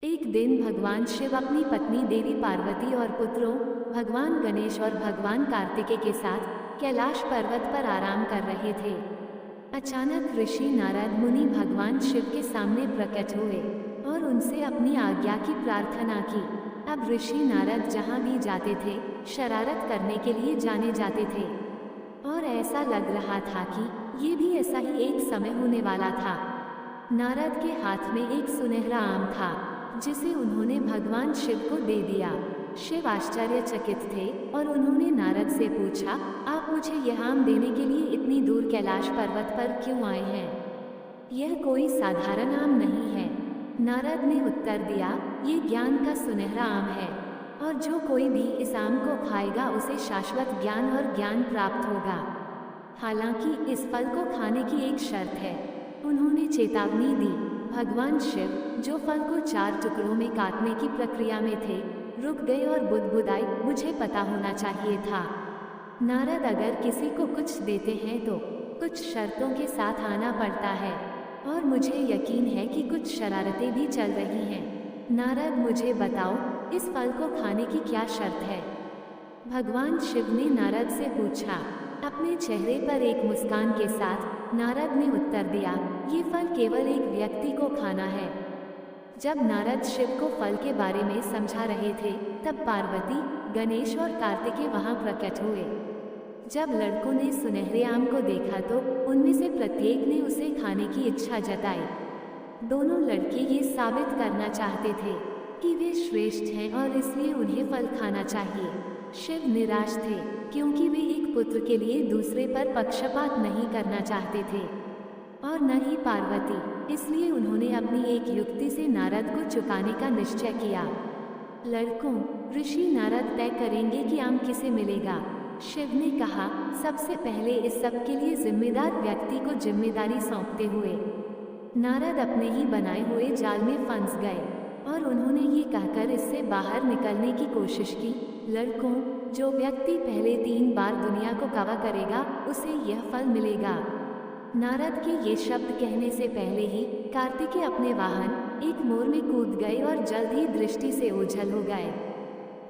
एक दिन भगवान शिव अपनी पत्नी देवी पार्वती और पुत्रों भगवान गणेश और भगवान कार्तिकेय के साथ कैलाश पर्वत पर आराम कर रहे थे। अचानक ऋषि नारद मुनि भगवान शिव के सामने प्रकट हुए और उनसे अपनी आज्ञा की प्रार्थना की। अब ऋषि नारद जहाँ भी जाते थे शरारत करने के लिए जाने जाते थे और ऐसा लग रहा था कि ये भी ऐसा ही एक समय होने वाला था। नारद के हाथ में एक सुनहरा आम था जिसे उन्होंने भगवान शिव को दे दिया। शिव आश्चर्यचकित थे और उन्होंने नारद से पूछा, आप मुझे यह आम देने के लिए इतनी दूर कैलाश पर्वत पर क्यों आए हैं? यह कोई साधारण आम नहीं है। नारद ने उत्तर दिया, ये ज्ञान का सुनहरा आम है और जो कोई भी इस आम को खाएगा उसे शाश्वत ज्ञान और ज्ञान प्राप्त होगा। हालांकि इस फल को खाने की एक शर्त है। उन्होंने चेतावनी दी। भगवान शिव, जो फल को 4 टुकड़ों में काटने की प्रक्रिया में थे, रुक गए और बुदबुदाए, मुझे पता होना चाहिए था। नारद, अगर किसी को कुछ देते हैं तो कुछ शर्तों के साथ आना पड़ता है और मुझे यकीन है कि कुछ शरारतें भी चल रही हैं। नारद, मुझे बताओ, इस फल को खाने की क्या शर्त है? भगवान शिव ने नारद से पूछा। अपने चेहरे पर एक मुस्कान के साथ नारद ने उत्तर दिया, ये फल केवल एक व्यक्ति को खाना है। जब नारद शिव को फल के बारे में समझा रहे थे तब पार्वती, गणेश और कार्तिकेय वहां प्रकट हुए। जब लड़कों ने सुनहरे आम को देखा तो उनमें से प्रत्येक ने उसे खाने की इच्छा जताई। दोनों लड़के ये साबित करना चाहते थे कि वे श्रेष्ठ हैं और इसलिए उन्हें फल खाना चाहिए। शिव निराश थे क्योंकि वे एक पुत्र के लिए दूसरे पर पक्षपात नहीं करना चाहते थे और न ही पार्वती, इसलिए उन्होंने अपनी एक युक्ति से नारद को चुकाने का निश्चय किया। लड़कों, ऋषि नारद तय करेंगे कि आम किसे मिलेगा। शिव ने कहा, सबसे पहले इस सब के लिए जिम्मेदार व्यक्ति को जिम्मेदारी सौंपते हुए नारद अपने ही बनाए हुए जाल में फंस गए और उन्होंने ये कहकर इससे बाहर निकलने की कोशिश की, लड़कों, जो व्यक्ति पहले 3 बार दुनिया को कवर करेगा उसे यह फल मिलेगा। नारद के ये शब्द कहने से पहले ही कार्तिकेय अपने वाहन एक मोर में कूद गए और जल्द ही दृष्टि से ओझल हो गए।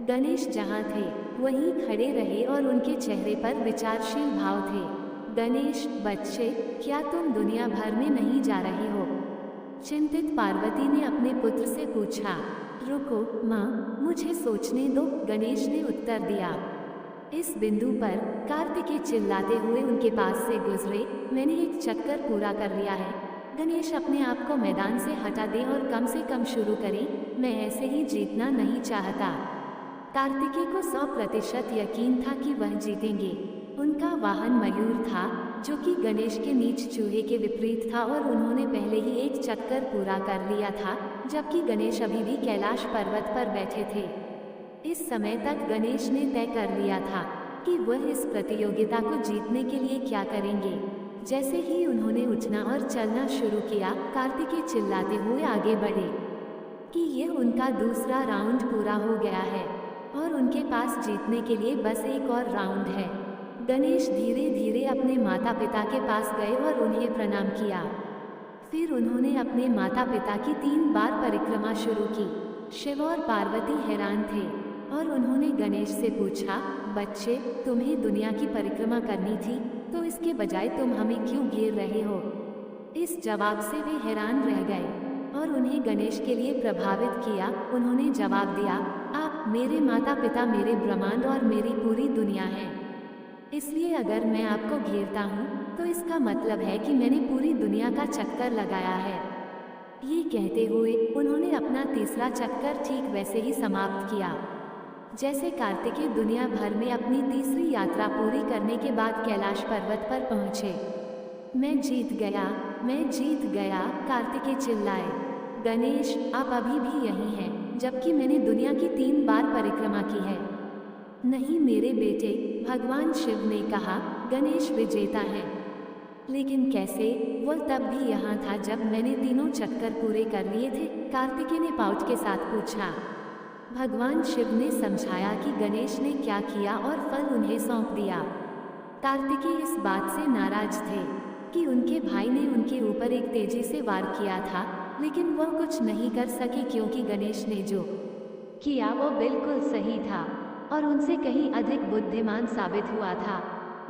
गणेश जहाँ थे वहीं खड़े रहे और उनके चेहरे पर विचारशील भाव थे। गणेश, बच्चे, क्या तुम दुनिया भर में नहीं जा रहे हो? चिंतित पार्वती ने अपने पुत्र से पूछा। रुको माँ, मुझे सोचने दो, गणेश ने उत्तर दिया। इस बिंदु पर कार्तिकेय चिल्लाते हुए उनके पास से गुजरे, मैंने एक चक्कर पूरा कर लिया है। गणेश, अपने आप को मैदान से हटा दें और कम से कम शुरू करें, मैं ऐसे ही जीतना नहीं चाहता। कार्तिकेय को 100% यकीन था कि वह जीतेंगे। उनका वाहन मयूर था जो कि गणेश के नीच चूहे के विपरीत था और उन्होंने पहले ही एक चक्कर पूरा कर लिया था, जबकि गणेश अभी भी कैलाश पर्वत पर बैठे थे। इस समय तक गणेश ने तय कर लिया था कि वह इस प्रतियोगिता को जीतने के लिए क्या करेंगे। जैसे ही उन्होंने उठना और चलना शुरू किया, कार्तिकेय चिल्लाते हुए आगे बढ़े कि यह उनका दूसरा राउंड पूरा हो गया है और उनके पास जीतने के लिए बस एक और राउंड है। गणेश धीरे धीरे अपने माता पिता के पास गए और उन्हें प्रणाम किया। फिर उन्होंने अपने माता पिता की 3 बार परिक्रमा शुरू की। शिव और पार्वती हैरान थे और उन्होंने गणेश से पूछा, बच्चे, तुम्हें दुनिया की परिक्रमा करनी थी तो इसके बजाय तुम हमें क्यों घेर रहे हो? इस जवाब से वे हैरान रह गए और उन्हें गणेश के लिए प्रभावित किया। उन्होंने जवाब दिया, आप मेरे माता पिता, मेरे ब्रह्मांड और मेरी पूरी दुनिया हैं। इसलिए अगर मैं आपको घेरता हूँ तो इसका मतलब है कि मैंने पूरी दुनिया का चक्कर लगाया है। ये कहते हुए उन्होंने अपना तीसरा चक्कर ठीक वैसे ही समाप्त किया जैसे कार्तिकेय दुनिया भर में अपनी तीसरी यात्रा पूरी करने के बाद कैलाश पर्वत पर पहुँचे। मैं जीत गया, मैं जीत गया, कार्तिकेय चिल्लाए। गणेश, आप अभी भी यहीं हैं जबकि मैंने दुनिया की 3 बार परिक्रमा की है। नहीं मेरे बेटे, भगवान शिव ने कहा, गणेश विजेता है। लेकिन कैसे? वह तब भी यहाँ था जब मैंने 3 चक्कर पूरे कर लिए थे, कार्तिकेय ने पाउट के साथ पूछा। भगवान शिव ने समझाया कि गणेश ने क्या किया और फल उन्हें सौंप दिया। कार्तिकेय इस बात से नाराज थे कि उनके भाई ने उनके ऊपर एक तेजी से वार किया था, लेकिन वह कुछ नहीं कर सके क्योंकि गणेश ने जो किया वो बिल्कुल सही था और उनसे कहीं अधिक बुद्धिमान साबित हुआ था।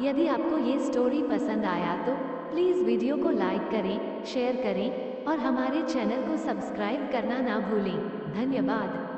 यदि आपको ये स्टोरी पसंद आया तो प्लीज़ वीडियो को लाइक करें, शेयर करें और हमारे चैनल को सब्सक्राइब करना ना भूलें। धन्यवाद।